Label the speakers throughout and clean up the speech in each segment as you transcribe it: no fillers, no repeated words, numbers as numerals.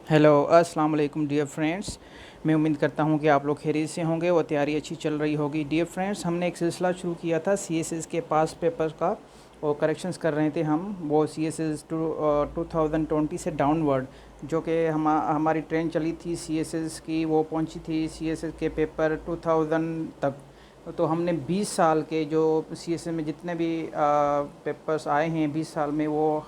Speaker 1: Hello अस्सलाम वालेकुम dear friends. मैं उम्मीद करता हूं कि आप लोग खैरियत से होंगे और तैयारी अच्छी चल रही होगी। डियर फ्रेंड्स, हमने एक सिलसिला शुरू किया था सीएसएस के पास पेपर का और करेक्शंस कर रहे थे हम वो सीएसएस 2020 से डाउनवर्ड, जो कि हमारी ट्रेन चली थी सीएसएस की, वो पहुंची थी सीएसएस के पेपर 2000 तक। तो हमने 20 साल के जो सीएसएस में जितने भी पेपर्स आए हैं 20 साल में, वो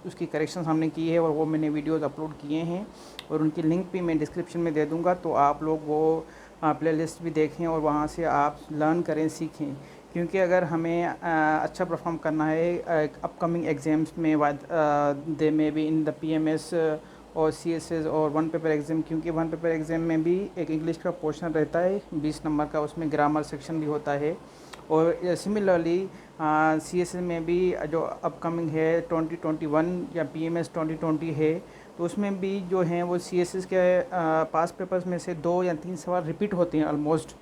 Speaker 1: उसकी करेक्शंस हमने की है और वो मैंने वीडियोस अपलोड किए हैं और उनकी लिंक भी मैं डिस्क्रिप्शन में दे दूँगा। तो आप लोग वो प्लेलिस्ट भी देखें और वहाँ से आप लर्न करें, सीखें। क्योंकि अगर हमें अच्छा परफॉर्म करना है अपकमिंग एग्ज़ाम्स में, दे में भी इन द पीएमएस और सीएसएस और वन पेपर एग्ज़ाम, क्योंकि वन पेपर एग्ज़ाम में भी एक इंग्लिश का पोर्शन रहता है 20 नंबर का, उसमें ग्रामर सेक्शन भी होता है। और सिमिलरली सीएसएस में भी जो अपकमिंग है 2021 या पीएमएस 2020 है, तो उसमें भी जो हैं वो सीएसएस के पास पेपर्स में से 2 या 3 सवाल रिपीट होते हैं ऑलमोस्ट।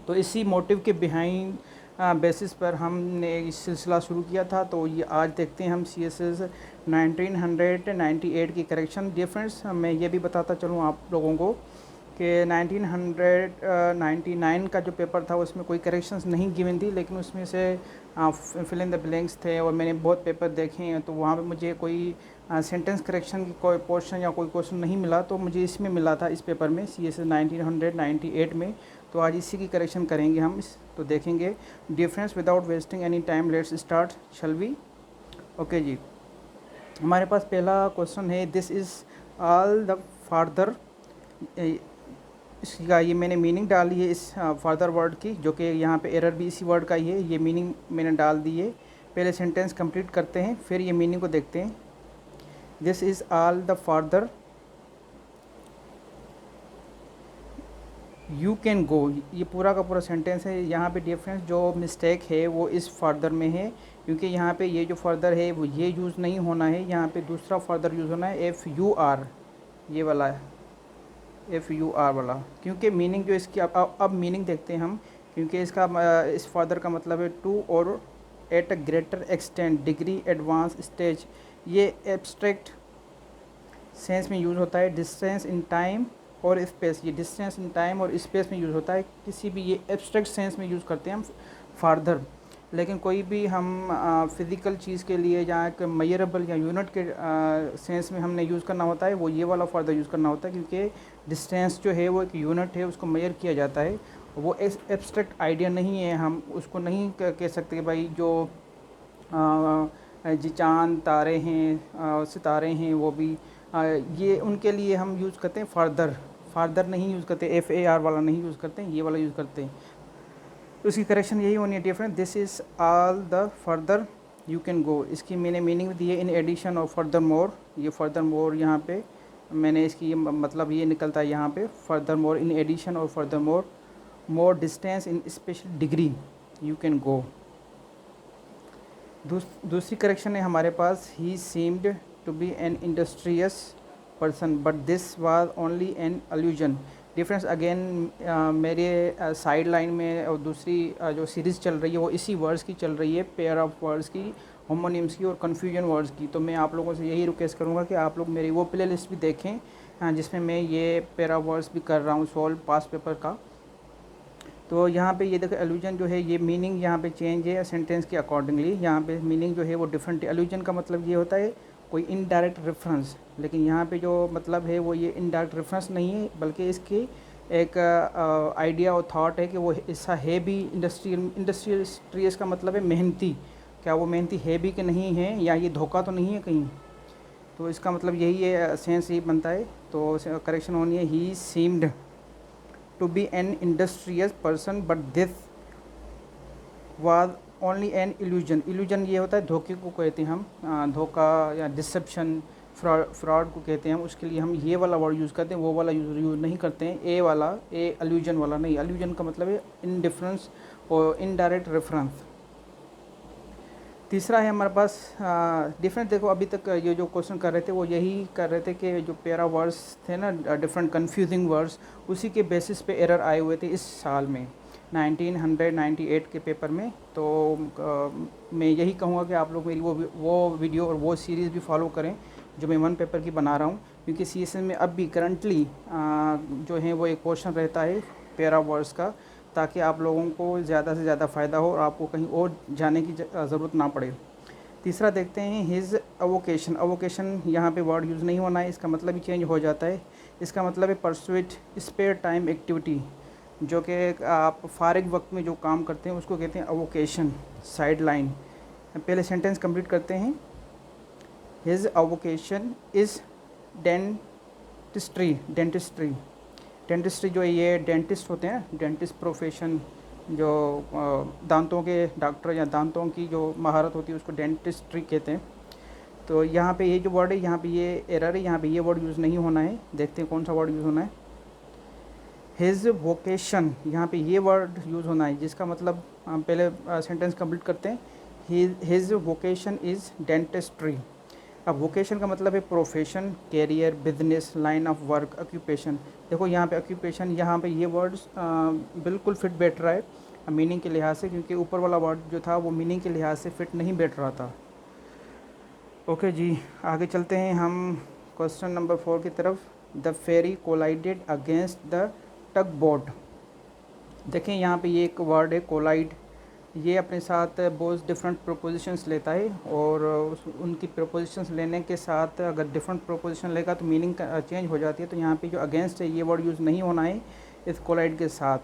Speaker 1: तो इसी मोटिव के बिहाइंड बेसिस पर हमने इस सिलसिला शुरू किया था। तो ये आज देखते हैं हम सीएसएस 1998 की करेक्शन। डिफरेंस मैं ये भी बताता चलूँ आप लोगों को कि 1999 का जो पेपर था उसमें कोई करेक्शंस नहीं गिवन थी, लेकिन उसमें से फिल इन द ब्लैंक्स थे और मैंने बहुत पेपर देखे हैं, तो वहाँ पे मुझे कोई सेंटेंस करेक्शन की कोई पोर्शन या कोई क्वेश्चन नहीं मिला, तो मुझे इसमें मिला था इस पेपर में सीएसएस 1998 में। तो आज इसी की करेक्शन करेंगे हम तो देखेंगे difference. Without wasting any time let's start, shall we. Okay जी, हमारे पास पहला क्वेश्चन है, this is all the farther. इसका ये मैंने मीनिंग डाली है इस फादर वर्ड की, जो कि यहाँ पे एरर भी इसी वर्ड का ही है। ये मीनिंग मैंने डाल दी है। पहले सेंटेंस कंप्लीट करते हैं, फिर ये मीनिंग को देखते हैं। This is all the father you can गो, ये पूरा का पूरा सेंटेंस है। यहाँ पे डिफरेंस जो मिस्टेक है वो इस फादर में है, क्योंकि यहाँ पे ये जो फादर है वो ये यूज़ नहीं होना है, यहाँ पे दूसरा फादर यूज़ होना है, एफ यू आर, ये वाला है, एफ यू आर वाला। क्योंकि मीनिंग जो इसकी अब मीनिंग देखते हैं हम, क्योंकि इसका इस फादर का मतलब है टू और at a greater extent, degree, advance, stage. ये एब्स्ट्रैक्ट सेंस में यूज़ होता है। डिस्टेंस इन टाइम और स्पेस, ये डिस्टेंस इन टाइम और स्पेस में यूज़ होता है। किसी भी ये एब्स्ट्रैक्ट सेंस में यूज़ करते हैं हम फादर। लेकिन कोई भी हम फिज़िकल चीज़ के लिए या एक मेजरेबल या यूनिट के सेंस में हमने यूज़ करना होता है, वो ये वाला फादर यूज़ करना होता है, क्योंकि डिस्टेंस जो है वो एक यूनिट है, उसको मेजर किया जाता है। वो एब्स्ट्रैक्ट आइडिया नहीं है, हम उसको नहीं कह सकते कि भाई जो जी चाँद तारे हैं, सितारे हैं, वो भी ये उनके लिए हम यूज़ करते हैं फादर। फादर नहीं यूज़ करते, एफ ए आर वाला नहीं यूज़ करते हैं, ये वाला यूज़ करते हैं। तो इसकी करेक्शन यही होनी है different. This is all the further you can गो, इसकी मैंने मीनिंग दी है इन एडिशन और फर्दर मोर। ये फर्दर मोर यहाँ पे मैंने इसकी ये मतलब ये निकलता है यहाँ पे, फर्दर मोर इन एडिशन और further more, more distance in special degree you can go. दूसरी करेक्शन है हमारे पास, he seemed to be an industrious person but this was only an allusion. Difference again मेरे साइड लाइन में और दूसरी जो सीरीज़ चल रही है वो इसी वर्ड्स की चल रही है, पेयर ऑफ वर्ड्स की, होमोनिम्स की और कन्फ्यूजन वर्ड्स की। तो मैं आप लोगों से यही रिक्वेस्ट करूँगा कि आप लोग मेरी वो प्ले लिस्ट भी देखें जिसमें मैं ये पेयर ऑफ वर्ड्स भी कर रहा हूँ सॉल्व पास पेपर का। तो यहाँ पे ये देखो एलुजन जो है, ये मीनिंग यहाँ पे चेंज है सेंटेंस के अकॉर्डिंगली। यहाँ पे मीनिंग जो है वो डिफरेंट है। एलुजन का मतलब ये होता है कोई इनडायरेक्ट रेफरेंस, लेकिन यहाँ पे जो मतलब है वो ये इनडायरेक्ट रेफरेंस नहीं है, बल्कि इसकी एक आइडिया और थॉट है कि वो ऐसा है भी। इंडस्ट्रियस का मतलब है मेहनती, क्या वो मेहनती है भी कि नहीं है, या ये धोखा तो नहीं है कहीं। तो इसका मतलब यही है, सेंस यही बनता है। तो करेक्शन होनी है, ही seemed to be an industrious person but this was only an illusion। illusion ये होता है धोखे को कहते हैं हम, धोखा या डिसेप्शन, फ्रॉड को कहते हैं हम। उसके लिए हम ये वाला वर्ड यूज़ करते हैं, वो वाला यूज़ नहीं करते हैं, ए वाला, ए अल्यूजन वाला नहीं। अल्यूजन का मतलब है इनडिफरेंस और इनडायरेक्ट रेफरेंस। तीसरा है हमारे पास डिफरेंट। देखो अभी तक ये जो क्वेश्चन कर रहे थे वो यही कर रहे थे कि जो पेरा वर्ड्स थे ना, डिफरेंट कंफ्यूजिंग वर्ड्स, उसी के बेसिस पे एरर आए हुए थे इस साल में 1998 के पेपर में। तो मैं यही कहूँगा कि आप लोग मेरी वो वीडियो और वो सीरीज़ भी फॉलो करें, जो मैं 1 पेपर की बना रहा हूँ, क्योंकि CSS में अब भी करंटली जो है वो एक पोर्शन रहता है पैरा वर्ड्स का, ताकि आप लोगों को ज़्यादा से ज़्यादा फ़ायदा हो और आपको कहीं और जाने की ज़रूरत ना पड़े। तीसरा देखते हैं हिज अवोकेशन। अवोकेशन यहाँ पे वर्ड यूज़ नहीं होना है, इसका मतलब ही चेंज हो जाता है। इसका मतलब है परसुएट स्पेयर टाइम एक्टिविटी, जो कि आप फारिग वक्त में जो काम करते हैं उसको कहते हैं अवोकेशन, साइड लाइन। पहले सेंटेंस कंप्लीट करते हैं। His avocation is dentistry. Dentistry जो है ये डेंटिस्ट होते हैं, डेंटिस्ट प्रोफेशन, जो दांतों के डॉक्टर या दांतों की जो महारत होती है उसको डेंटिस्ट्री कहते हैं। तो यहाँ पे ये जो वर्ड है, यहाँ पे ये एरर है, यहाँ पे ये वर्ड यूज़ नहीं होना है। देखते हैं कौन सा वर्ड यूज़ होना है। हिज वोकेशन, यहाँ पे ये वर्ड यूज़ होना है, जिसका मतलब हम पहले सेंटेंस कंप्लीट करते हैं। His vocation is dentistry. अब वोकेशन का मतलब है profession, career, business, line of work, occupation. देखो यहाँ पे ऑक्यूपेशन, यहाँ पे ये वर्ड्स बिल्कुल फिट बैठ रहा है मीनिंग के लिहाज से, क्योंकि ऊपर वाला वर्ड जो था वो मीनिंग के लिहाज से फिट नहीं बैठ रहा था। ओके जी, आगे चलते हैं हम क्वेश्चन नंबर 4 की तरफ। The ferry collided against the tug boat. देखें यहाँ पे ये एक वर्ड है कोलाइड, ये अपने साथ बहुत डिफरेंट प्रोपोजिशंस लेता है, और उनकी प्रोपोजिशंस लेने के साथ अगर डिफरेंट प्रोपोजिशन लेगा तो मीनिंग चेंज हो जाती है। तो यहाँ पे जो अगेंस्ट है ये वर्ड यूज़ नहीं होना है इस कोलाइड के साथ।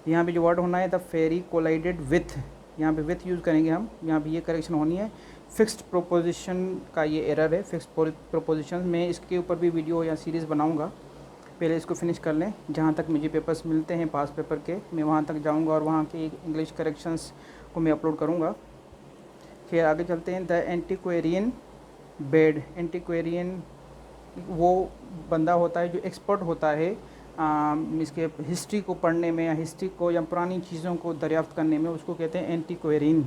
Speaker 1: यहाँ पे जो वर्ड होना है द फेरी कोलाइडेड विथ, यहाँ पे विथ यूज़ करेंगे हम, यहाँ पे ये करेक्शन होनी है। फिक्स्ड प्रोपोजिशन का ये एरर है, फिक्स्ड प्रोपोजिशन। मैं इसके ऊपर भी वीडियो या सीरीज़ बनाऊँगा, पहले इसको फिनिश कर लें। जहाँ तक मुझे पेपर्स मिलते हैं पास पेपर के, मैं वहाँ तक जाऊँगा और वहाँ के इंग्लिश करेक्शंस को मैं अपलोड करूँगा। फिर आगे चलते हैं। The एंटीक्वेरियन bed. एंटीक्वेरियन वो बंदा होता है जो एक्सपर्ट होता है इसके हिस्ट्री को पढ़ने में, या हिस्ट्री को या पुरानी चीज़ों को दरियाफ्त करने में, उसको कहते हैं एंटीक्वेरियन।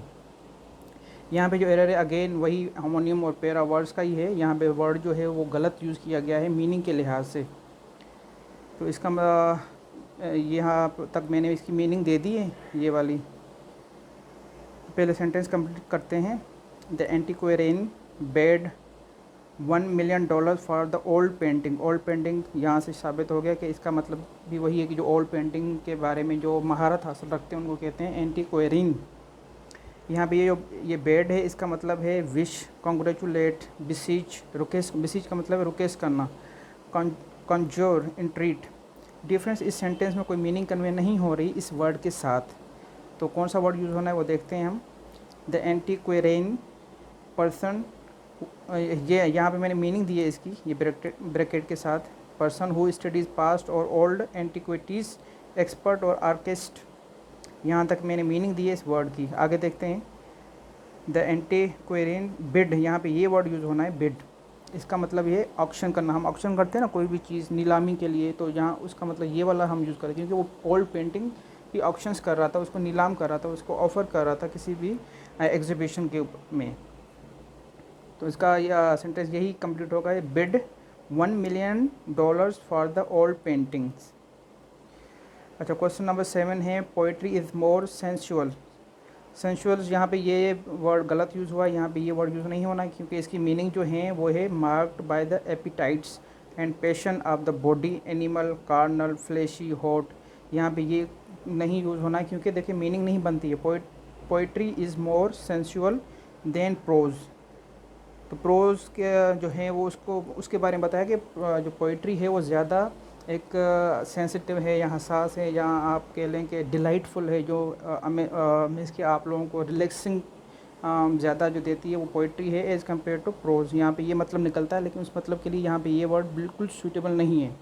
Speaker 1: यहाँ पे जो एरर है अगेन वही होमोनियम और पैरा वर्ड्स का ही है। यहाँ पे वर्ड जो है वो गलत यूज़ किया गया है मीनिंग के लिहाज से। तो इसका यहाँ तक मैंने इसकी मीनिंग दे दी है ये वाली। पहले सेंटेंस कंप्लीट करते हैं। The एंटीक्वेरियन bed $1 million for the old painting. Old painting यहाँ से साबित हो गया कि इसका मतलब भी वही है कि जो ओल्ड पेंटिंग के बारे में जो महारत हासिल रखते हैं उनको कहते हैं एंटीक्वेरियन। यहाँ पे ये बेड है, इसका मतलब है विश, कॉन्ग्रेचुलेट, बिसीच, रुकेस। बिसीच का मतलब है रुकेस करना, कंजोर, इंट्रीट। डिफरेंस इस सेंटेंस में कोई मीनिंग कन्वे नहीं हो रही इस वर्ड के साथ, तो कौन सा वर्ड यूज़ होना है वो देखते हैं हम। द एंटीक्वेरियन पर्सन, ये यहाँ पे मैंने मीनिंग दी है इसकी, ये ब्रैकेट के साथ। पर्सन हु स्टडीज़ पास्ट और ओल्ड एंटीक्विटीज़, एक्सपर्ट और आर्टिस्ट। यहाँ तक मैंने मीनिंग दी है इस वर्ड की। आगे देखते हैं। द एंटीक्वेरियन बिड, यहाँ पे ये वर्ड यूज़ होना है बिड। इसका मतलब ये ऑक्शन करना, हम ऑक्शन करते हैं ना कोई भी चीज़ नीलामी के लिए, तो यहाँ उसका मतलब ये वाला हम यूज़ करें, क्योंकि वो ओल्ड पेंटिंग की ऑक्शंस कर रहा था, उसको नीलाम कर रहा था, उसको ऑफ़र कर रहा था किसी भी एग्जीबिशन के में। तो इसका यह सेंटेंस यही कंप्लीट होगा, bid $1 million for the old paintings. अच्छा, क्वेश्चन नंबर 7 है। Poetry is more sensual. Sensuals, यहाँ पे ये वर्ड गलत यूज़ हुआ, यहाँ पे ये वर्ड यूज़ नहीं होना, क्योंकि इसकी मीनिंग जो है वो है marked by the appetites and passion of the body, animal, carnal, fleshy, hot. यहाँ पे ये नहीं यूज़ होना, क्योंकि देखिए मीनिंग नहीं बनती है। Poetry is more sensual than prose. तो प्रोज के जो है वो उसके बारे में बताया कि जो पोइट्री है वो ज़्यादा एक सेंसिटिव है या हसास है, या आप कह लें कि डिलाइटफुल है, जो मीन्स कि आप लोगों को रिलैक्सिंग ज़्यादा जो देती है वो पोइट्री है एज़ कम्पेयर टू प्रोज। यहाँ पे ये मतलब निकलता है, लेकिन उस मतलब के लिए यहाँ पे ये वर्ड बिल्कुल सूटेबल नहीं है।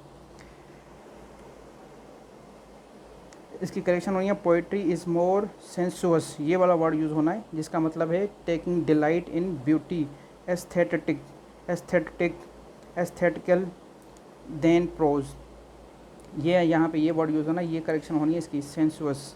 Speaker 1: इसकी करेक्शन होनी है, पोइट्री इज़ मोर सेंसुअस, ये वाला वर्ड यूज़ होना है, जिसका मतलब है taking delight in beauty, aesthetical than prose. ये यहाँ पे ये वर्ड यूज़ होना, ये करेक्शन होनी है इसकी, सेंसुअस।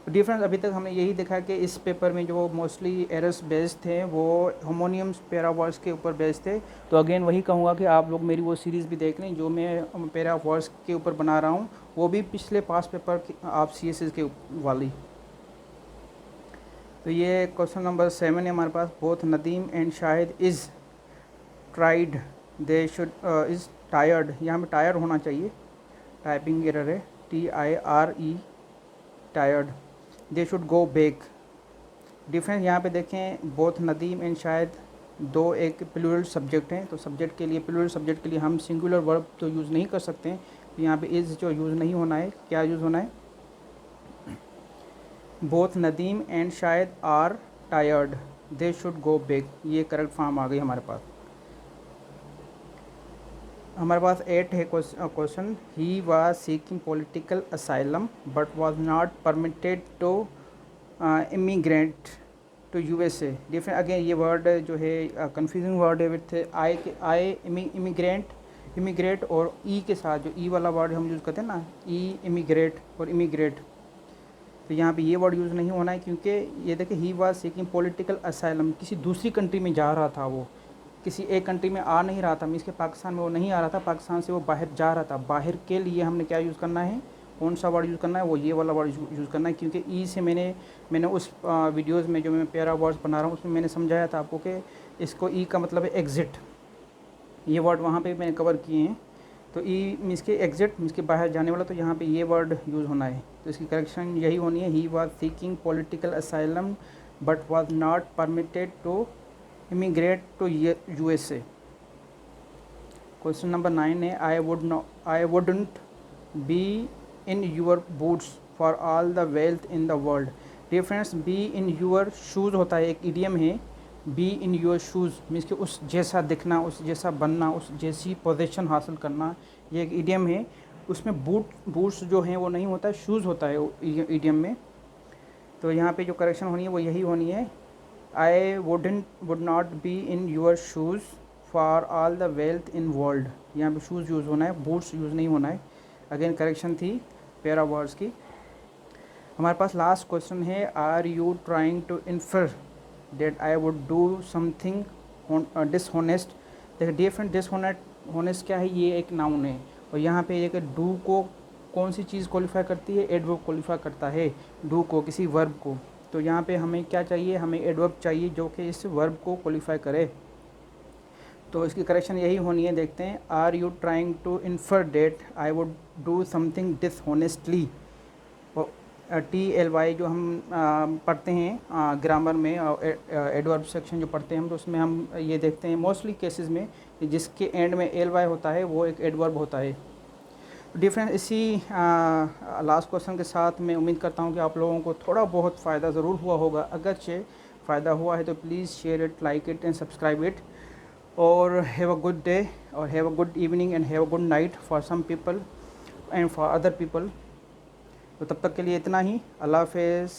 Speaker 1: डिफरेंस अभी तक हमने यही देखा कि इस पेपर में जो मोस्टली एरर्स बेस्ड थे वो होमोनियम्स पैरा वर्ड्स के ऊपर बेस्ड थे। तो अगेन वही कहूँगा कि आप लोग मेरी वो सीरीज़ भी देख लें जो मैं पैरा वर्ड्स के ऊपर बना रहा हूँ, वो भी पिछले पास पेपर आप CSS के वाली। तो ये क्वेश्चन नंबर 7 है हमारे पास। Both Nadeem and Shahid is tried, they should is tired, यहाँ पे टायर्ड होना चाहिए, टाइपिंग एरर है, TIRE tired, they should go back. Difference यहाँ पे देखें, बोथ नदीम एंड शायद दो एक प्लूरल सब्जेक्ट हैं, तो सब्जेक्ट के लिए, प्लूरल सब्जेक्ट के लिए हम सिंगुलर वर्ब तो यूज़ नहीं कर सकते हैं, तो यहाँ पे इज़ जो यूज़ नहीं होना है, क्या यूज़ होना है, both Nadeem and Shahid are tired, they should go back, ये करेक्ट फॉर्म आ गई हमारे पास। हमारे पास 8 है question. He was seeking political asylum but was not permitted to immigrant to USA। Different again ये वर्ड जो है कंफ्यूजिंग वर्ड है विथ आई इमिग्रेट और ई के साथ, जो ई वाला वर्ड हम यूज़ करते हैं ना, ई इमिग्रेट और इमिग्रेट, तो यहाँ पे ये वर्ड यूज़ नहीं होना है, क्योंकि ये देखिए ही वाज सीकिंग पॉलिटिकल असाइलम, किसी दूसरी कंट्री में जा रहा था, वो किसी एक कंट्री में आ नहीं रहा था, मीन्स के पाकिस्तान में वो नहीं आ रहा था, पाकिस्तान से वो बाहर जा रहा था। बाहर के लिए हमने क्या यूज़ करना है, कौन सा वर्ड यूज़ करना है, वो ये वाला वर्ड यूज़ करना है, क्योंकि ई से मैंने उस वीडियोस में जो मैं प्यारा वर्ड्स बना रहा हूँ उसमें मैंने समझाया था आपको कि इसको ई का मतलब है एग्ज़िट, ये वर्ड वहाँ पे मैंने कवर किए हैं। तो ई मीन्स के एग्ज़िट मीन्स के बाहर जाने वाला, तो यहाँ पे ये वर्ड यूज़ होना है, तो इसकी करेक्शन यही होनी है, he was seeking political asylum but was not permitted to immigrate to USA। Question number 9 है, I wouldn't be in your boots for all the wealth in the world. Difference, be in your shoes होता है, एक idiom है, be in your shoes means कि उस जैसा दिखना, उस जैसा बनना, उस जैसी पोजीशन हासिल करना, ये एक इडियम है। उसमें बूट्स जो हैं वो नहीं होता है, शूज़ होता है इडियम में। तो यहाँ पे जो करेक्शन होनी है वो यही होनी है, I would not be in your shoes for all the wealth in world, यहाँ पे शूज़ यूज़ होना है, बूट्स यूज़ नहीं होना है। अगेन करेक्शन थी पैरा वर्ड्स की। हमारे पास लास्ट क्वेश्चन है, are you trying to infer that I would do something dishonest. देखिए डिफरेंट, डिसहोनेस्ट क्या है, ये एक नाउन है, और यहाँ पे एक डू को कौन सी चीज़ क्वालिफाई करती है, एडवर्ब क्वालिफाई करता है डू को, किसी वर्ब को। तो यहाँ पे हमें क्या चाहिए, हमें एडवर्ब चाहिए जो कि इस वर्ब को क्वालिफाई करे, तो इसकी करेक्शन यही होनी है। देखते हैं, are you trying to infer that I would do something dishonestly. TLY जो हम पढ़ते हैं ग्रामर में, एडवर्ब सेक्शन जो पढ़ते हैं हम, तो उसमें हम ये देखते हैं मोस्टली केसेस में जिसके एंड में LY होता है वो एक एडवर्ब होता है। डिफरेंस इसी लास्ट क्वेश्चन के साथ मैं उम्मीद करता हूँ कि आप लोगों को थोड़ा बहुत फ़ायदा ज़रूर हुआ होगा। अगरचे फ़ायदा हुआ है तो please share it, like it and subscribe it, और हैव अ गुड डे और have a good evening and have a good night for some people and for other people. तो तब तक के लिए इतना ही, अल्लाह हाफ़िज़।